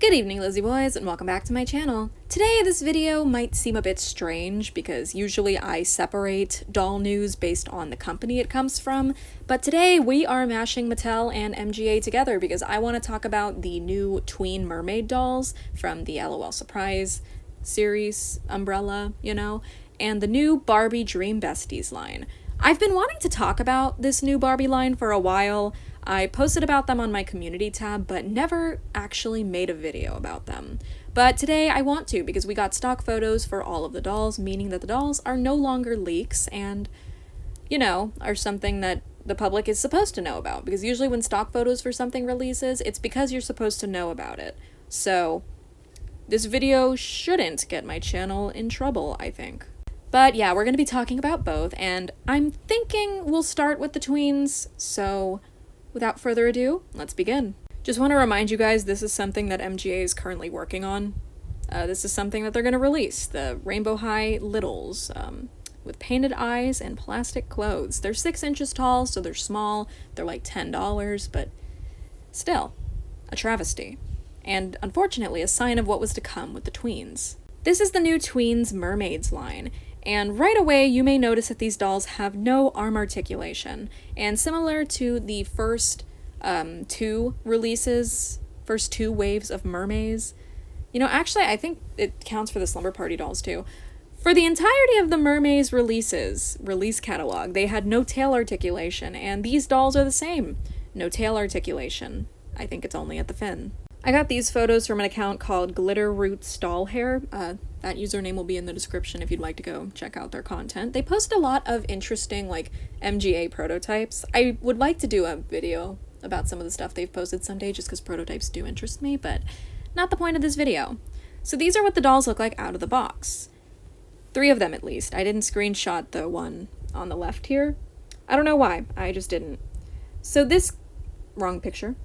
Good evening, Lizzie boys, and welcome back to my channel. Today, this video might seem a bit strange because usually I separate doll news based on the company it comes from, but today we are mashing Mattel and MGA together because I want to talk about the new tween mermaid dolls from the LOL Surprise series umbrella, and the new Barbie Dream Besties line. I've been wanting to talk about this new Barbie line for a while. I posted about them on my community tab, but never actually made a video about them. But today I want to because we got stock photos for all of the dolls, meaning that the dolls are no longer leaks and, are something that the public is supposed to know about. Because usually when stock photos for something releases, it's because you're supposed to know about it. So this video shouldn't get my channel in trouble, I think. But yeah, we're going to be talking about both, and I'm thinking we'll start with the tweens, so without further ado, let's begin. Just want to remind you guys, this is something that MGA is currently working on. This is something that they're going to release, the Rainbow High Littles, with painted eyes and plastic clothes. They're 6 inches tall, so they're small. They're like $10, but still, a travesty. And unfortunately, a sign of what was to come with the tweens. This is the new Tweens Mermaids line, and right away you may notice that these dolls have no arm articulation, and similar to the first two waves of mermaids, actually I think it counts for the Slumber Party dolls too. For the entirety of the Mermaids release catalog, they had no tail articulation, and these dolls are the same. No tail articulation. I think it's only at the fin. I got these photos from an account called glitterrootsdollhair. That username will be in the description if you'd like to go check out their content. They post a lot of interesting, MGA prototypes. I would like to do a video about some of the stuff they've posted someday just because prototypes do interest me, but not the point of this video. So these are what the dolls look like out of the box. 3 of them at least. I didn't screenshot the one on the left here. I don't know why. I just didn't. So this... Wrong picture.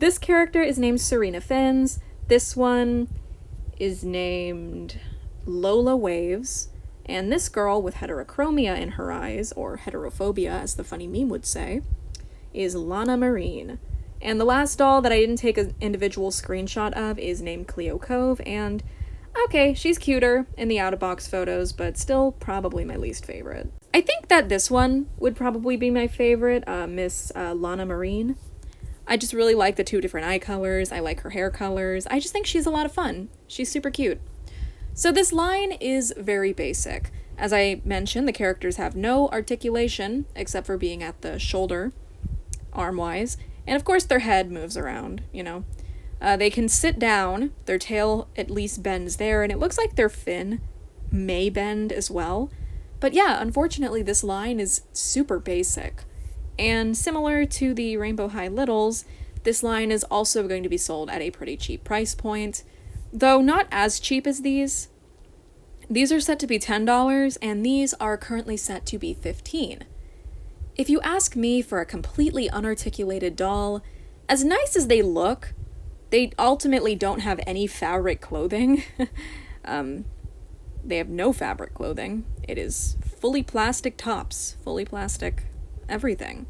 This character is named Serena Fins. This one is named Lola Waves. And this girl with heterochromia in her eyes, or heterophobia as the funny meme would say, is Lana Marine. And the last doll that I didn't take an individual screenshot of is named Cleo Cove, and okay, she's cuter in the out-of-box photos, but still probably my least favorite. I think that this one would probably be my favorite, Miss Lana Marine. I just really like the 2 different eye colors, I like her hair colors, I just think she's a lot of fun. She's super cute. So this line is very basic. As I mentioned, the characters have no articulation, except for being at the shoulder, arm-wise, and of course their head moves around, They can sit down, their tail at least bends there, and it looks like their fin may bend as well. But yeah, unfortunately this line is super basic. And similar to the Rainbow High Littles, this line is also going to be sold at a pretty cheap price point, though not as cheap as these. These are set to be $10, and these are currently set to be $15. If you ask me for a completely unarticulated doll, as nice as they look, they ultimately don't have any fabric clothing. They have no fabric clothing. It is fully plastic tops, fully plastic everything.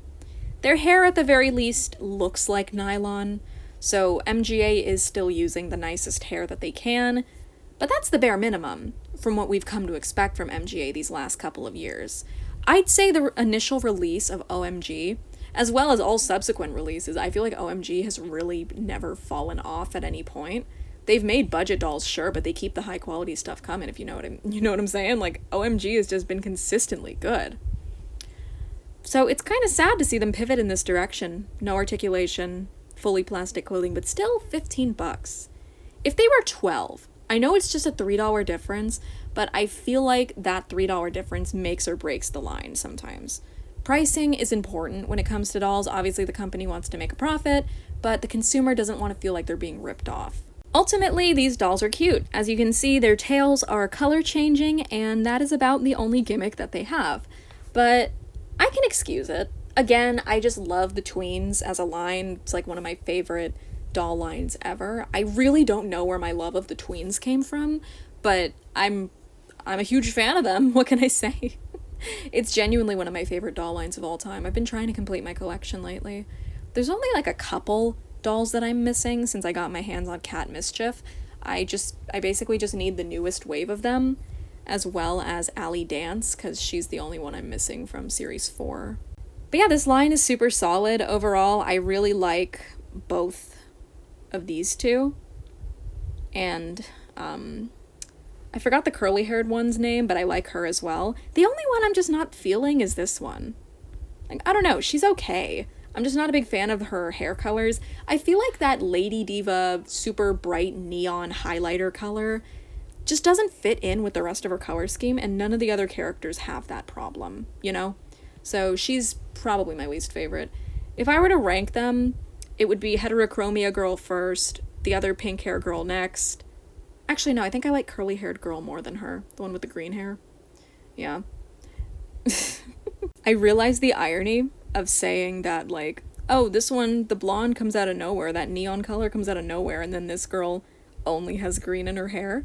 Their hair at the very least looks like nylon, so MGA is still using the nicest hair that they can, but that's the bare minimum from what we've come to expect from MGA these last couple of years. I'd say the initial release of OMG, as well as all subsequent releases, I feel like OMG has really never fallen off at any point. They've made budget dolls, sure, but they keep the high quality stuff coming, if you know what I'm saying? OMG has just been consistently good. So it's kind of sad to see them pivot in this direction. No articulation, fully plastic clothing, but still $15. If they were 12, I know it's just a $3 difference, but I feel like that $3 difference makes or breaks the line sometimes. Pricing is important when it comes to dolls. Obviously the company wants to make a profit, but the consumer doesn't want to feel like they're being ripped off. Ultimately, these dolls are cute. As you can see, their tails are color changing, and that is about the only gimmick that they have. But I can excuse it. Again, I just love the tweens as a line. It's like one of my favorite doll lines ever. I really don't know where my love of the tweens came from, but I'm a huge fan of them. What can I say? It's genuinely one of my favorite doll lines of all time. I've been trying to complete my collection lately. There's only like a couple dolls that I'm missing since I got my hands on Cat Mischief. I basically just need the newest wave of them, as well as Allie Dance, because she's the only one I'm missing from Series 4. But yeah, this line is super solid overall. I really like both of these two. And, I forgot the curly-haired one's name, but I like her as well. The only one I'm just not feeling is this one. Like, I don't know, she's okay. I'm just not a big fan of her hair colors. I feel like that Lady Diva super bright neon highlighter color just doesn't fit in with the rest of her color scheme, and none of the other characters have that problem, you know? So she's probably my least favorite. If I were to rank them, it would be Heterochromia Girl first, the other pink hair girl next. Actually, no, I think I like curly-haired girl more than her, the one with the green hair. Yeah. I realize the irony of saying that, like, oh, this one, the blonde comes out of nowhere, that neon color comes out of nowhere, and then this girl only has green in her hair.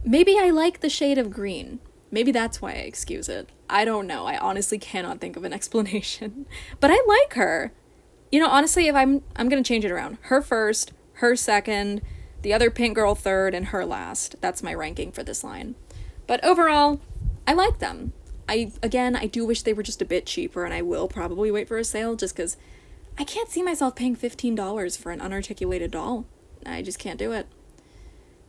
Maybe I like the shade of green. Maybe that's why I excuse it. I don't know. I honestly cannot think of an explanation. But I like her. You know, honestly, if I'm gonna change it around. Her first, her second, the other pink girl third, and her last. That's my ranking for this line. But overall, I like them. I do wish they were just a bit cheaper, and I will probably wait for a sale, just because I can't see myself paying $15 for an unarticulated doll. I just can't do it.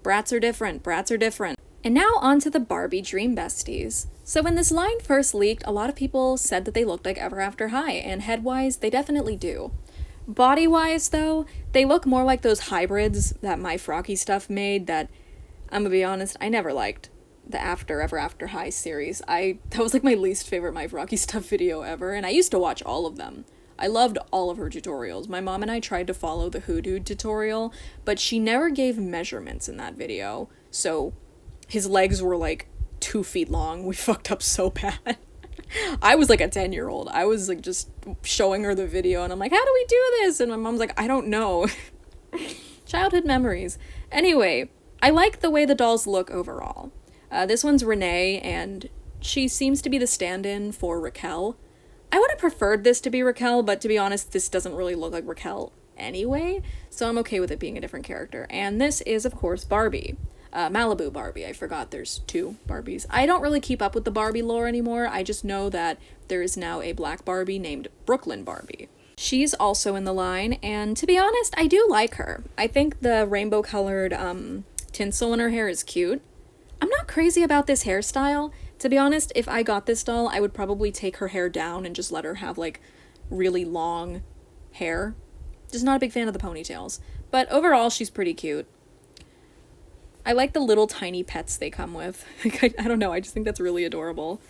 Brats are different. Brats are different. And now on to the Barbie Dream Besties. So when this line first leaked, a lot of people said that they looked like Ever After High, and head-wise, they definitely do. Body-wise, though, they look more like those hybrids that My Frocky Stuff made that, I'm gonna be honest, I never liked. The Ever After High series. That was like my least favorite My Frocky Stuff video ever, and I used to watch all of them. I loved all of her tutorials. My mom and I tried to follow the Hoodoo tutorial, but she never gave measurements in that video, so his legs were like 2 feet long. We fucked up so bad. I was like a 10-year-old. I was like just showing her the video, and I'm like, how do we do this? And my mom's like, I don't know. Childhood memories. Anyway, I like the way the dolls look overall. This one's Renee, and she seems to be the stand-in for Raquel. I would have preferred this to be Raquel, but to be honest, this doesn't really look like Raquel anyway, so I'm okay with it being a different character. And this is, of course, Barbie. Malibu Barbie. I forgot there's 2 Barbies. I don't really keep up with the Barbie lore anymore. I just know that there is now a black Barbie named Brooklyn Barbie. She's also in the line, and to be honest, I do like her. I think the rainbow-colored tinsel in her hair is cute. I'm not crazy about this hairstyle. To be honest, if I got this doll, I would probably take her hair down and just let her have, like, really long hair. Just not a big fan of the ponytails. But overall, she's pretty cute. I like the little tiny pets they come with. I don't know, I just think that's really adorable.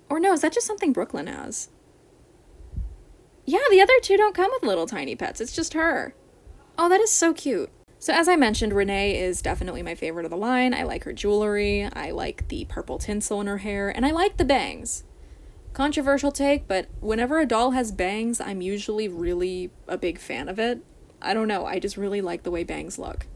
Or no, is that just something Brooklyn has? Yeah, the other 2 don't come with little tiny pets, it's just her. Oh, that is so cute. So as I mentioned, Renee is definitely my favorite of the line. I like her jewelry, I like the purple tinsel in her hair, and I like the bangs. Controversial take, but whenever a doll has bangs, I'm usually really a big fan of it. I don't know, I just really like the way bangs look.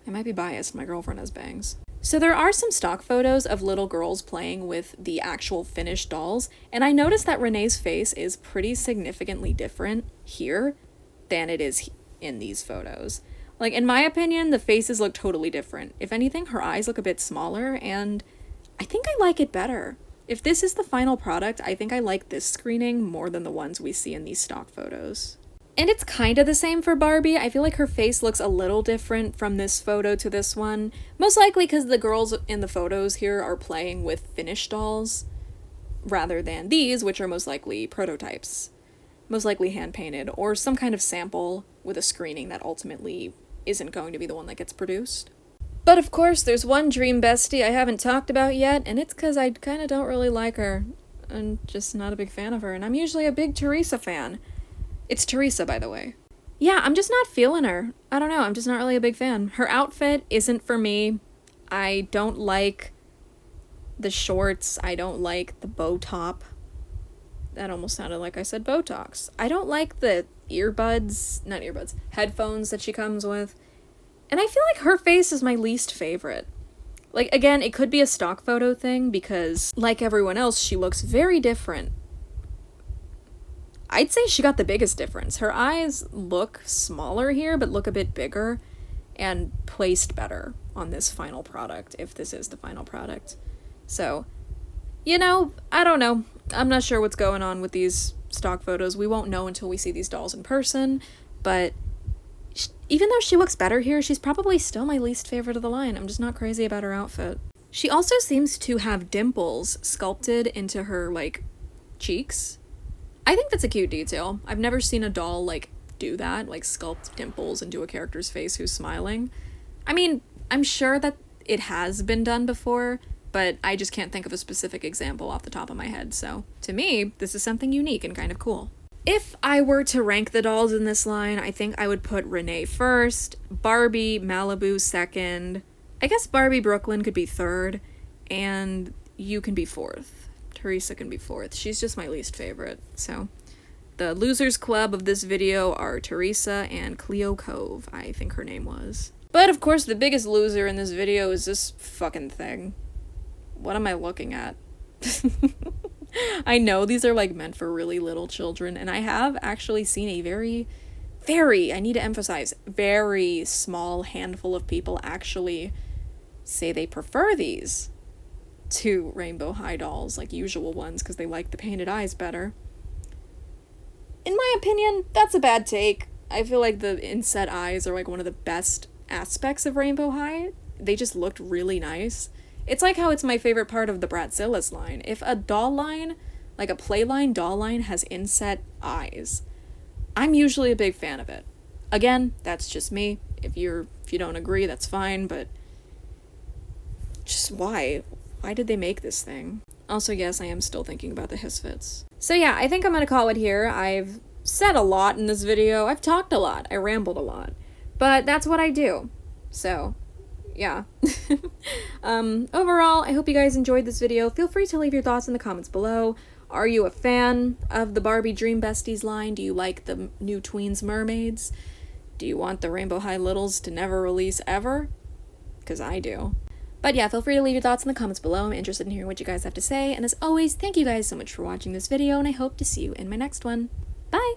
I might be biased, my girlfriend has bangs. So there are some stock photos of little girls playing with the actual finished dolls, and I noticed that Renee's face is pretty significantly different here than it is in these photos. Like, in my opinion, the faces look totally different. If anything, her eyes look a bit smaller, and I think I like it better. If this is the final product, I think I like this screening more than the ones we see in these stock photos. And it's kind of the same for Barbie. I feel like her face looks a little different from this photo to this one. Most likely because the girls in the photos here are playing with finished dolls, rather than these, which are most likely prototypes. Most likely hand-painted, or some kind of sample with a screening that ultimately isn't going to be the one that gets produced. But of course, there's one dream bestie I haven't talked about yet, and it's because I kind of don't really like her. I'm just not a big fan of her, and I'm usually a big Teresa fan. It's Teresa, by the way. Yeah, I'm just not feeling her. I don't know, I'm just not really a big fan. Her outfit isn't for me. I don't like the shorts. I don't like the bow top. That almost sounded like I said Botox. I don't like the headphones that she comes with. And I feel like her face is my least favorite. Like, again, it could be a stock photo thing because, like everyone else, she looks very different. I'd say she got the biggest difference. Her eyes look smaller here, but look a bit bigger and placed better on this final product, if this is the final product. So, you know, I don't know. I'm not sure what's going on with these stock photos. We won't know until we see these dolls in person, but even though she looks better here, she's probably still my least favorite of the line. I'm just not crazy about her outfit. She also seems to have dimples sculpted into her, like, cheeks. I think that's a cute detail. I've never seen a doll, like, do that, like, sculpt dimples into a character's face who's smiling. I mean, I'm sure that it has been done before, but I just can't think of a specific example off the top of my head, so to me, this is something unique and kind of cool. If I were to rank the dolls in this line, I think I would put Renee first, Barbie Malibu second, I guess Barbie Brooklyn could be third, and you can be fourth. Teresa can be fourth. She's just my least favorite, so the losers club of this video are Teresa and Cleo Cove, I think her name was. But of course, the biggest loser in this video is this fucking thing. What am I looking at? I know these are like meant for really little children, and I have actually seen a very, I need to emphasize, very small handful of people actually say they prefer these to Rainbow High dolls, like usual ones, because they like the painted eyes better. In my opinion, that's a bad take. I feel like the inset eyes are like one of the best aspects of Rainbow High. They just looked really nice. It's like how it's my favorite part of the Bratzillas line. If a doll line, like a playline doll line, has inset eyes, I'm usually a big fan of it. Again, that's just me. If you don't agree, that's fine, but just why? Why did they make this thing? Also, yes, I am still thinking about the Hisfits. So yeah, I think I'm gonna call it here. I've said a lot in this video. I've talked a lot. I rambled a lot. But that's what I do. So, yeah. Overall, I hope you guys enjoyed this video. Feel free to leave your thoughts in the comments below. Are you a fan of the Barbie Dream Besties line? Do you like the new Tweens Mermaids? Do you want the Rainbow High Littles to never release ever? Because I do. But yeah, feel free to leave your thoughts in the comments below. I'm interested in hearing what you guys have to say. And as always, thank you guys so much for watching this video, and I hope to see you in my next one. Bye!